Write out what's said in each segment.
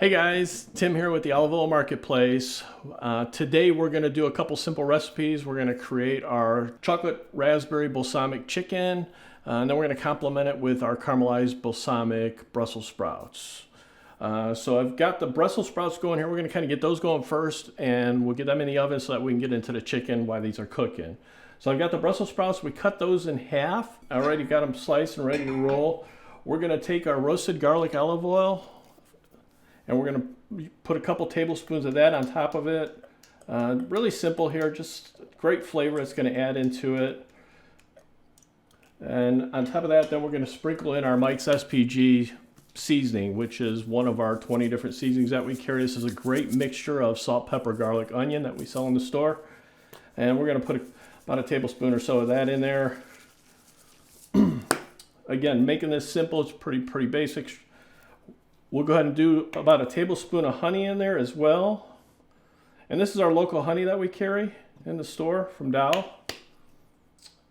Hey guys, Tim here with the Oil Marketplace. Today we're going to do a couple simple recipes. We're going to create our chocolate raspberry balsamic chicken, and then we're going to complement it with our caramelized balsamic Brussels sprouts. So I've got the Brussels sprouts going here. We're going to kind of get those going first, and we'll get them in the oven so that we can get into the chicken while these are cooking. So I've got the Brussels sprouts. We cut those in half. I already got them sliced and ready to roll. We're going to take our roasted garlic olive oil, and we're going to put a couple tablespoons of that on top of it. Really simple here, just great flavor it's going to add into it. And on top of that, then we're going to sprinkle in our Mike's SPG seasoning, which is one of our 20 different seasonings that we carry. This is a great mixture of salt, pepper, garlic, onion that we sell in the store. And we're going to put about a tablespoon or so of that in there. Again, making this simple, it's pretty basic. We'll go ahead and do about a tablespoon of honey in there as well. And this is our local honey that we carry in the store from Dow.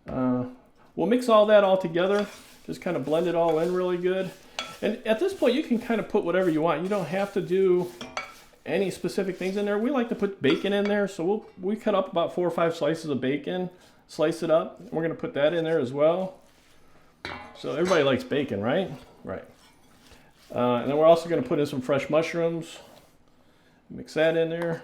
We'll mix all that all together, just kind of blend it all in really good. And at this point, you can kind of put whatever you want. You don't have to do any specific things in there. We like to put bacon in there, so we cut up about 4 or 5 slices of bacon, slice it up. And we're going to put that in there as well. So everybody likes bacon, right? Right. And then we're also going to put in some fresh mushrooms. Mix that in there.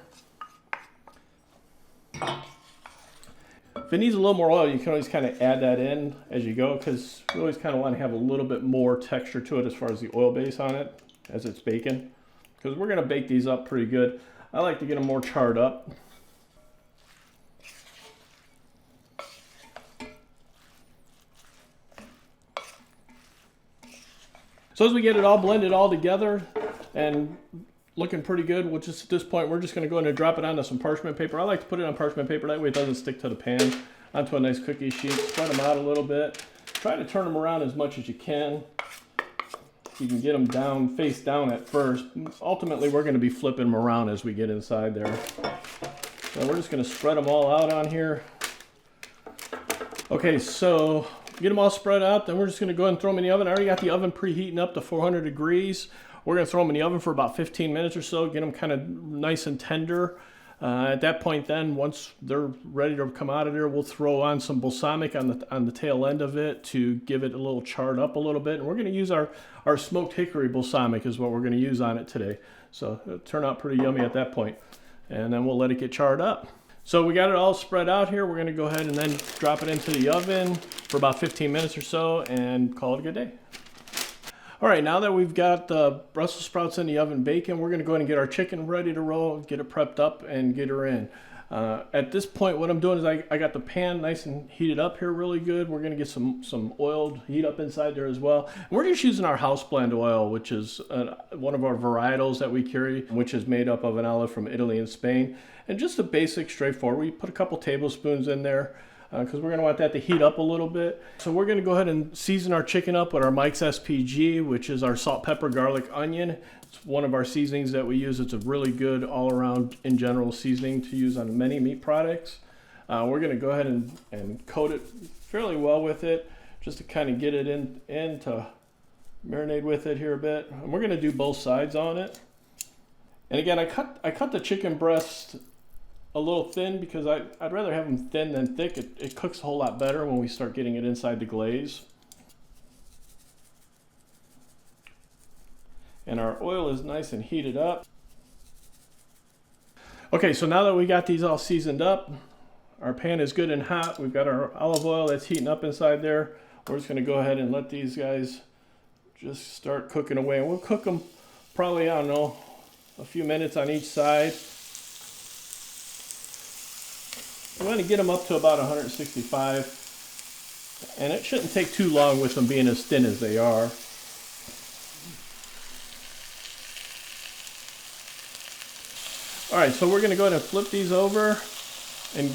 If it needs a little more oil, you can always kind of add that in as you go, because you always kind of want to have a little bit more texture to it as far as the oil base on it, as it's bacon. Because we're going to bake these up pretty good. I like to get them more charred up. So as we get it all blended all together and looking pretty good, which is at this point, we're just going to go in and drop it onto some parchment paper. I like to put it on parchment paper, that way it doesn't stick to the pan, onto a nice cookie sheet. Spread them out a little bit. Try to turn them around as much as you can. You can get them down, face down at first. Ultimately, we're going to be flipping them around as we get inside there. So we're just going to spread them all out on here. Okay, so get them all spread out, then we're just going to go ahead and throw them in the oven. I already got the oven preheating up to 400 degrees. We're going to throw them in the oven for about 15 minutes or so, get them kind of nice and tender. At that point then, once they're ready to come out of there, we'll throw on some balsamic on the tail end of it to give it a little charred up a little bit. And we're going to use our smoked hickory balsamic is what we're going to use on it today. So it'll turn out pretty yummy at that point. And then we'll let it get charred up. So we got it all spread out here. We're going to go ahead and then drop it into the oven for about 15 minutes or so and call it a good day. All right, now that we've got the Brussels sprouts in the oven baking, we're going to go ahead and get our chicken ready to roll, get it prepped up, and get her in. At this point, what I'm doing is I got the pan nice and heated up here really good. We're going to get some oiled heat up inside there as well. And we're just using our house blend oil, which is one of our varietals that we carry, which is made up of an olive from Italy and Spain. And just a basic, straightforward. We put a couple tablespoons in there, because we're going to want that to heat up a little bit. So we're going to go ahead and season our chicken up with our Mike's SPG, which is our salt, pepper, garlic, onion. It's one of our seasonings that we use. It's a really good all-around, in general, seasoning to use on many meat products. We're going to go ahead and coat it fairly well with it, just to kind of get it in to marinate with it here a bit. And we're going to do both sides on it. And again, I cut the chicken breast a little thin because I'd rather have them thin than thick. It cooks a whole lot better when we start getting it inside the glaze. And our oil is nice and heated up. Okay, so now that we got these all seasoned up, our pan is good and hot. We've got our olive oil that's heating up inside there. We're just going to go ahead and let these guys just start cooking away. And we'll cook them probably, I don't know, a few minutes on each side. We want to get them up to about 165, and it shouldn't take too long with them being as thin as they are. All right, so we're going to go ahead and flip these over and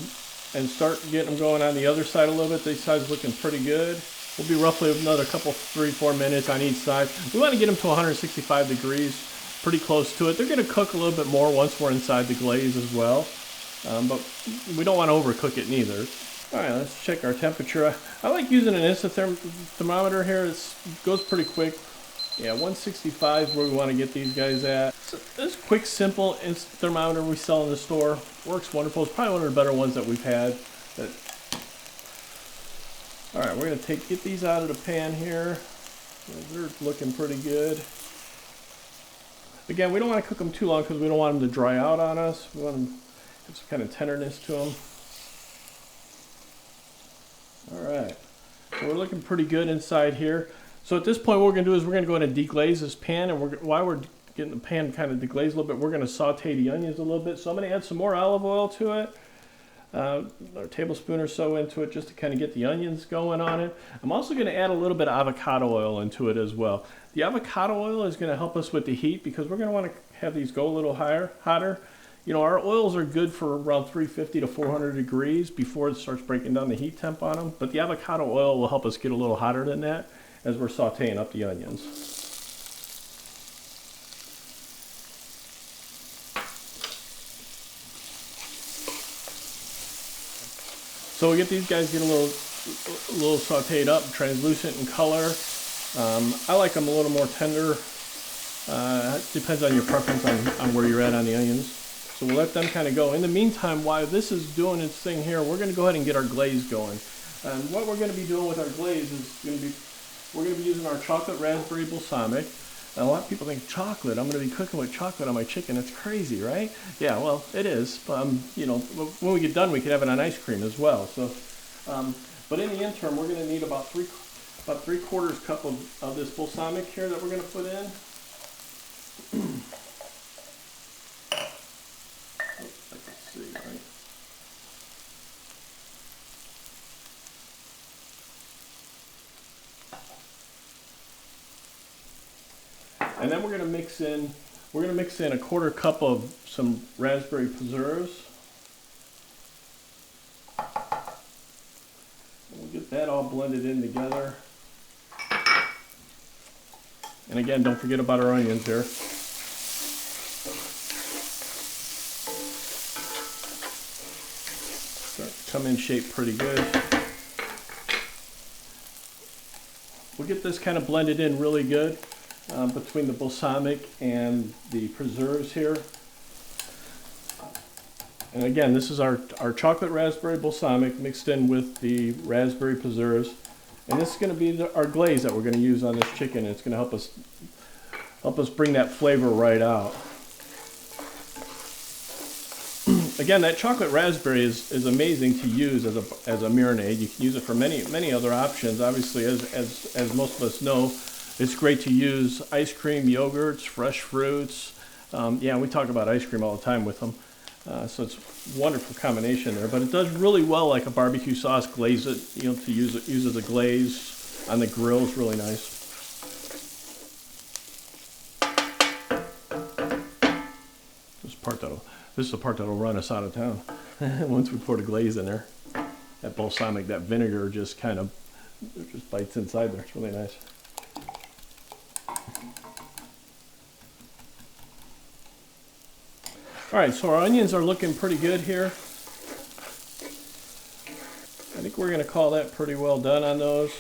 start getting them going on the other side a little bit. These sides looking pretty good. We'll be roughly another couple, 3-4 minutes on each side. We want to get them to 165 degrees, pretty close to it. They're going to cook a little bit more once we're inside the glaze as well. But we don't want to overcook it neither. All right, let's check our temperature. I like using an instant thermometer here. It goes pretty quick. Yeah, 165 is where we want to get these guys at. So this quick, simple instant thermometer we sell in the store works wonderful. It's probably one of the better ones that we've had. But, all right, we're going to get these out of the pan here. They're looking pretty good. Again, we don't want to cook them too long because we don't want them to dry out on us. We want them to have some kind of tenderness to them. All right, so we're looking pretty good inside here. So at this point, what we're going to do is we're going to go ahead and deglaze this pan, and while we're getting the pan kind of deglazed a little bit, we're going to saute the onions a little bit. So I'm going to add some more olive oil to it, a tablespoon or so into it, just to kind of get the onions going on it. I'm also going to add a little bit of avocado oil into it as well. The avocado oil is going to help us with the heat because we're going to want to have these go a little hotter. You know, our oils are good for around 350 to 400 degrees before it starts breaking down the heat temp on them, but the avocado oil will help us get a little hotter than that as we're sauteing up the onions. So we get these guys getting a little sauteed up, translucent in color. I like them a little more tender. It depends on your preference on where you're at on the onions. So we'll let them kind of go. In the meantime, while this is doing its thing here, we're going to go ahead and get our glaze going. And what we're going to be doing with our glaze is we're going to be using our chocolate raspberry balsamic. And a lot of people think chocolate. I'm going to be cooking with chocolate on my chicken. It's crazy, right? Yeah, well, it is. You know, when we get done, we could have it on ice cream as well. So, but in the interim, we're going to need about 3/4 cup of this balsamic here that we're going to put in. And then we're going to mix in 1/4 cup of some raspberry preserves. And we'll get that all blended in together. And again, don't forget about our onions here. Start to come in shape pretty good. We'll get this kind of blended in really good. Between the balsamic and the preserves here. And again, this is our chocolate raspberry balsamic mixed in with the raspberry preserves. And this is going to be our glaze that we're going to use on this chicken. It's going to help us bring that flavor right out. Again, that chocolate raspberry is amazing to use as a marinade. You can use it for many other options. Obviously, as most of us know, it's great to use ice cream, yogurts, fresh fruits. Yeah, we talk about ice cream all the time with them. So it's a wonderful combination there. But it does really well like a barbecue sauce. Glaze it, you know, to use as a glaze on the grill is really nice. This is the part that'll run us out of town. Once we pour the glaze in there, that balsamic, that vinegar just bites inside there. It's really nice. All right, so our onions are looking pretty good here. I think we're going to call that pretty well done on those.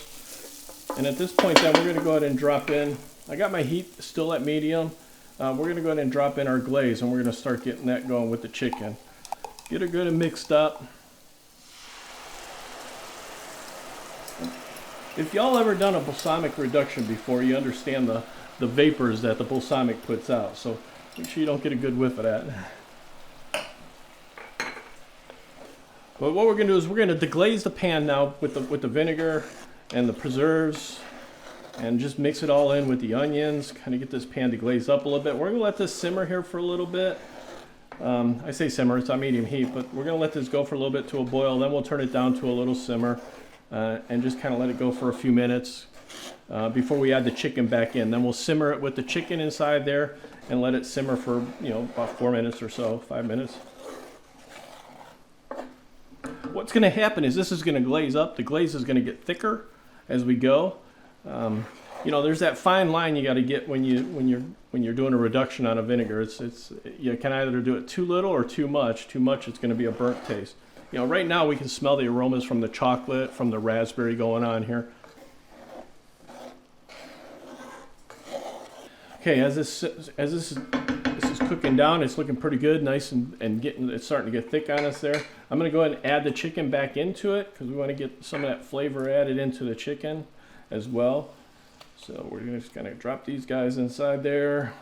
And at this point then, we're going to go ahead and drop in. I got my heat still at medium. We're going to go ahead and drop in our glaze, and we're going to start getting that going with the chicken. Get it good and mixed up. If y'all ever done a balsamic reduction before, you understand the vapors that the balsamic puts out. So make sure you don't get a good whiff of that. But what we're going to do is we're going to deglaze the pan now with the vinegar and the preserves, and just mix it all in with the onions. Kind of get this pan deglaze up a little bit. We're going to let this simmer here for a little bit. I say simmer, it's on medium heat, but we're going to let this go for a little bit to a boil. Then we'll turn it down to a little simmer and just kind of let it go for a few minutes before we add the chicken back in. Then we'll simmer it with the chicken inside there and let it simmer for about 4 minutes or so, 5 minutes. What's going to happen is this is going to glaze up. The glaze is going to get thicker as we go. There's that fine line you got to get when you're doing a reduction on a vinegar. You can either do it too little or too much. Too much, it's going to be a burnt taste. Right now we can smell the aromas from the chocolate, from the raspberry going on here. Okay, as this is cooking down, it's looking pretty good, nice and getting, it's starting to get thick on us there. I'm gonna go ahead and add the chicken back into it because we want to get some of that flavor added into the chicken as well. So we're just gonna drop these guys inside there.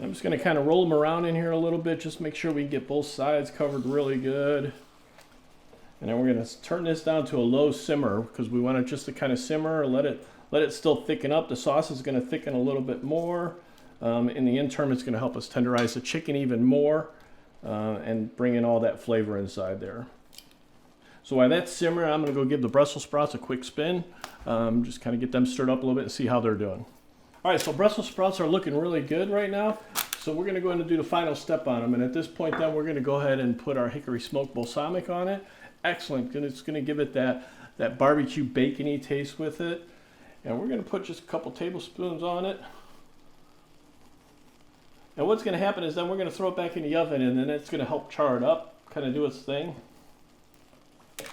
I'm just going to kind of roll them around in here a little bit, just make sure we get both sides covered really good. And then we're going to turn this down to a low simmer because we want it just to kind of simmer, let it still thicken up. The sauce is going to thicken a little bit more. In the interim, it's going to help us tenderize the chicken even more and bring in all that flavor inside there. So while that's simmering, I'm going to go give the Brussels sprouts a quick spin. Just kind of get them stirred up a little bit and see how they're doing. All right, so Brussels sprouts are looking really good right now. So we're gonna go ahead and do the final step on them. And at this point then, we're gonna go ahead and put our hickory smoked balsamic on it. Excellent, it's gonna give it that barbecue bacony taste with it. And we're gonna put just a couple tablespoons on it. And what's gonna happen is then we're gonna throw it back in the oven and then it's gonna help char it up, kind of do its thing. The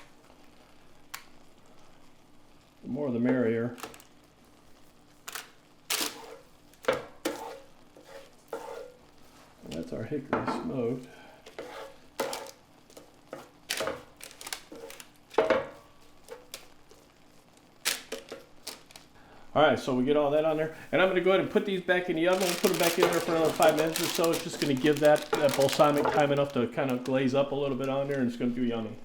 more the merrier. That's our hickory smoked. All right, so we get all that on there. And I'm gonna go ahead and put these back in the oven. We'll put them back in there for another 5 minutes or so. It's just gonna give that balsamic time enough to kind of glaze up a little bit on there and it's gonna be yummy.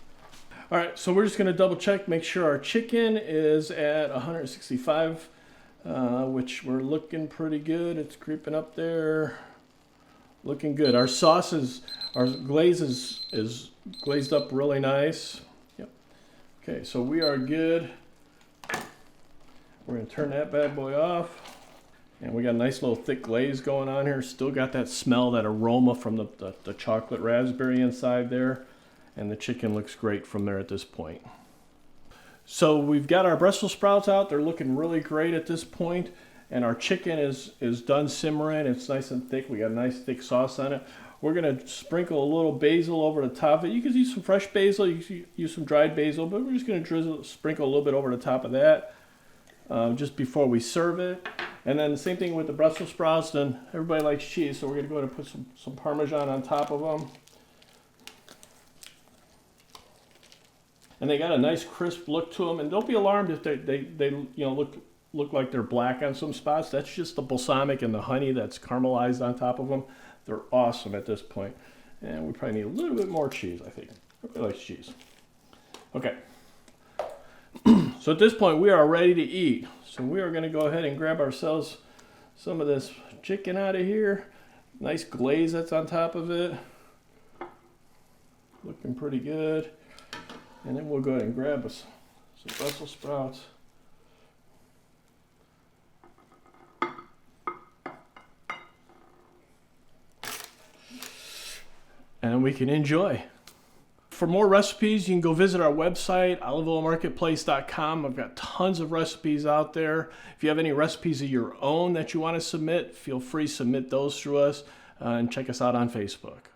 All right, so we're just gonna double check, make sure our chicken is at 165, which we're looking pretty good. It's creeping up there. Looking good. Our sauce our glaze is glazed up really nice. Yep. Okay, so we are good. We're gonna turn that bad boy off. And we got a nice little thick glaze going on here. Still got that smell, that aroma from the chocolate raspberry inside there. And the chicken looks great from there at this point. So we've got our Brussels sprouts out. They're looking really great at this point. And our chicken is done simmering. It's nice and thick. We got a nice thick sauce on it. We're gonna sprinkle a little basil over the top of it. You can use some fresh basil, you can use some dried basil, but we're just gonna sprinkle a little bit over the top of that just before we serve it. And then the same thing with the Brussels sprouts. Then everybody likes cheese, so we're gonna go ahead and put some Parmesan on top of them. And they got a nice crisp look to them. And don't be alarmed if they look like they're black on some spots. That's just the balsamic and the honey that's caramelized on top of them. They're awesome at this point. And we probably need a little bit more cheese, I think. Everybody likes cheese. Okay. So at this point, we are ready to eat. So we are gonna go ahead and grab ourselves some of this chicken out of here. Nice glaze that's on top of it. Looking pretty good. And then we'll go ahead and grab us some Brussels sprouts. And we can enjoy. For more recipes, you can go visit our website, oliveoilmarketplace.com. I've got tons of recipes out there. If you have any recipes of your own that you want to submit, feel free to submit those through us and check us out on Facebook.